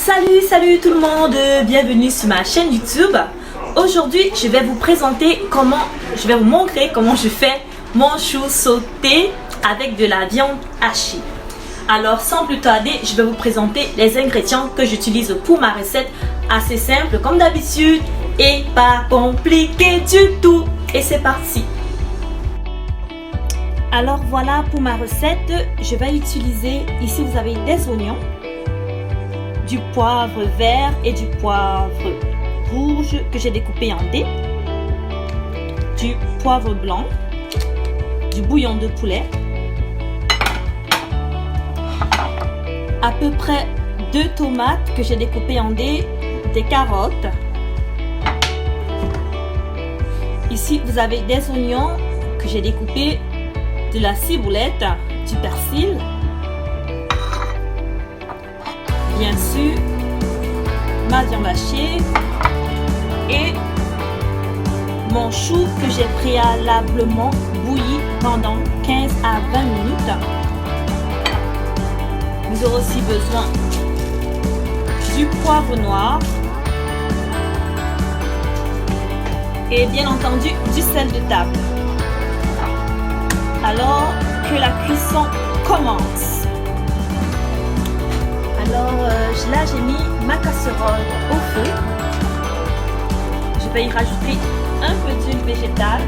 Salut tout le monde, bienvenue sur ma chaîne YouTube. Aujourd'hui, je vais vous montrer comment je fais mon chou sauté avec de la viande hachée. Alors sans plus tarder, je vais vous présenter les ingrédients que j'utilise pour ma recette, assez simple comme d'habitude et pas compliqué du tout. Et c'est parti. Alors voilà pour ma recette, je vais utiliser, ici vous avez des oignons, du poivre vert et du poivre rouge que j'ai découpé en dés, du poivre blanc, du bouillon de poulet, à peu près 2 tomates que j'ai découpées en dés, des carottes. Ici vous avez des oignons que j'ai découpés, de la ciboulette, du persil, bien sûr ma viande hachée et mon chou que j'ai préalablement bouilli pendant 15 à 20 minutes. Vous aurez aussi besoin du poivre noir et bien entendu du sel de table. Alors que la cuisson commence. Alors là j'ai mis ma casserole au feu. Je vais y rajouter un peu d'huile végétale.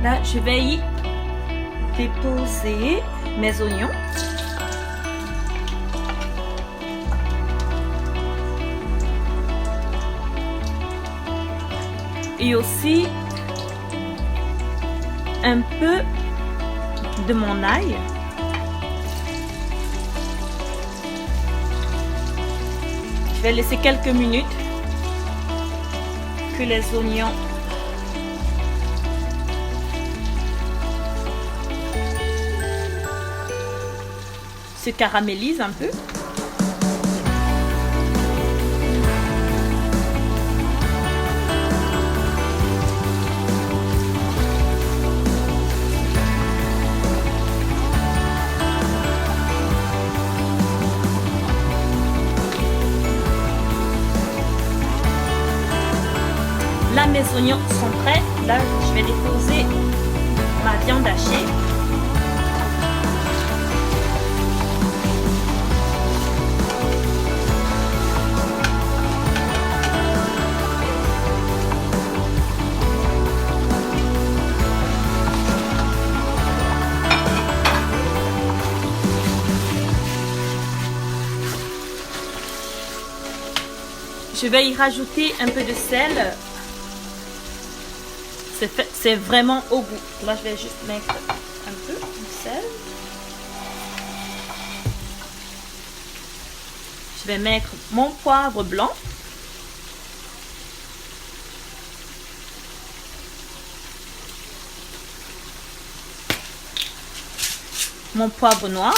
Là je vais y déposer mes oignons. Et aussi un peu de mon ail. Je vais laisser quelques minutes que les oignons se caramélisent un peu. Là, mes oignons sont prêts. Là, je vais déposer ma viande hachée. Je vais y rajouter un peu de sel. C'est vraiment au goût. Là, je vais juste mettre un peu de sel. Je vais mettre mon poivre blanc. Mon poivre noir.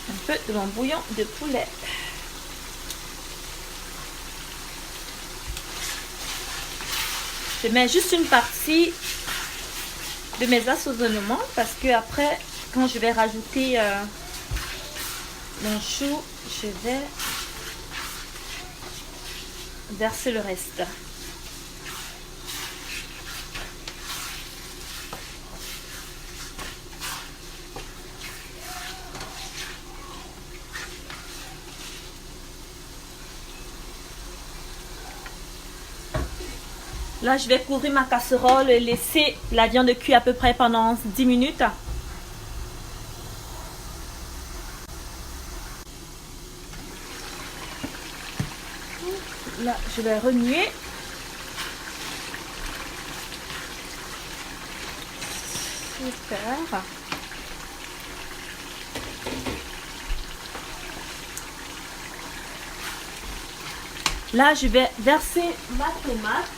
Un peu de mon bouillon de poulet. Je mets juste une partie de mes assaisonnements parce que après, quand je vais rajouter mon chou, je vais verser le reste. Là, je vais couvrir ma casserole et laisser la viande cuire à peu près pendant 10 minutes. Là, je vais remuer. Super. Là, je vais verser ma tomate.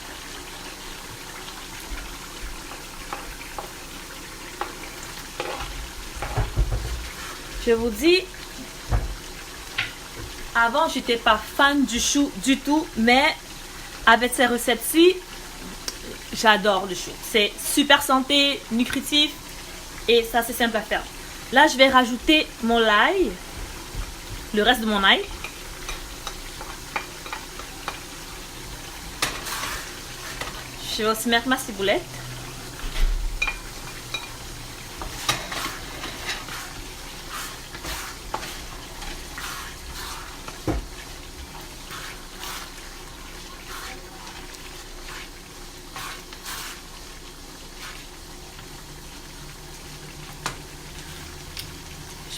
Je vous dis, avant, j'étais pas fan du chou du tout, mais avec ces recettes-ci, j'adore le chou. C'est super santé, nutritif et ça c'est simple à faire. Là, je vais rajouter mon ail, le reste de mon ail. Je vais aussi mettre ma ciboulette.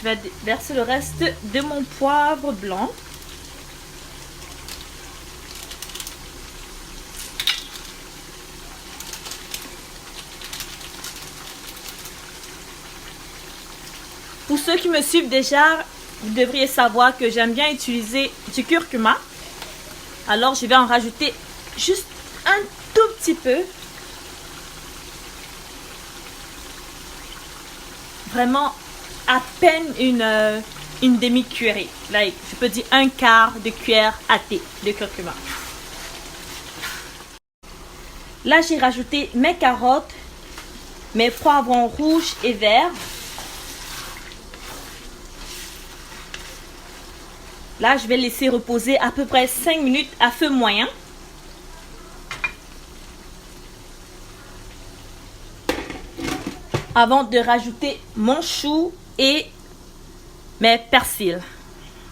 Je vais verser le reste de mon poivre blanc. Pour ceux qui me suivent déjà, vous devriez savoir que j'aime bien utiliser du curcuma. Alors je vais en rajouter juste un tout petit peu. Vraiment à peine une demi-cuillerée. Là, je peux dire un quart de cuillère à thé de curcuma. Là, j'ai rajouté mes carottes, mes poivrons rouges et verts. Là, je vais laisser reposer à peu près 5 minutes à feu moyen. Avant de rajouter mon chou et mes persils.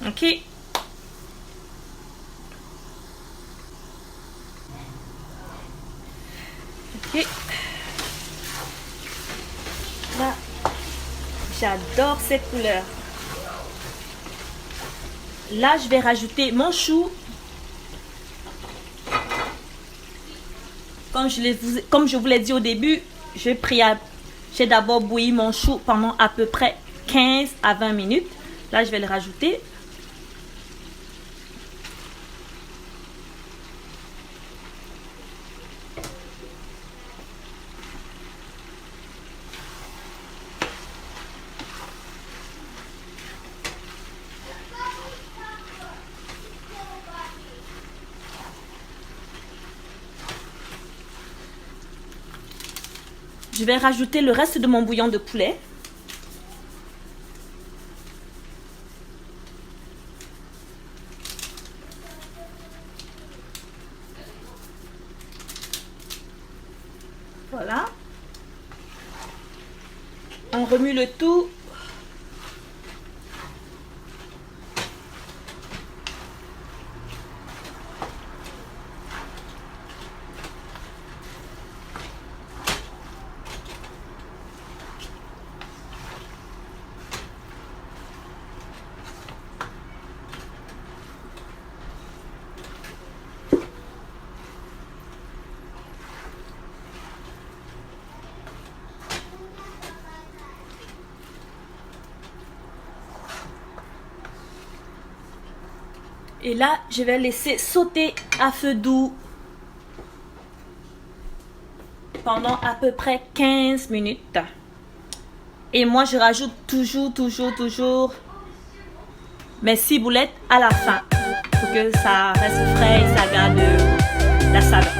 Ok. Ok. Là, j'adore cette couleur. Là, je vais rajouter mon chou. Comme je vous l'ai dit au début, j'ai d'abord bouilli mon chou pendant à peu près 15 à 20 minutes. Là, je vais le rajouter. Je vais rajouter le reste de mon bouillon de poulet. Voilà. On remue le tout. Et là, je vais laisser sauter à feu doux pendant à peu près 15 minutes. Et moi, je rajoute toujours mes ciboulettes à la fin pour que ça reste frais et ça garde la saveur.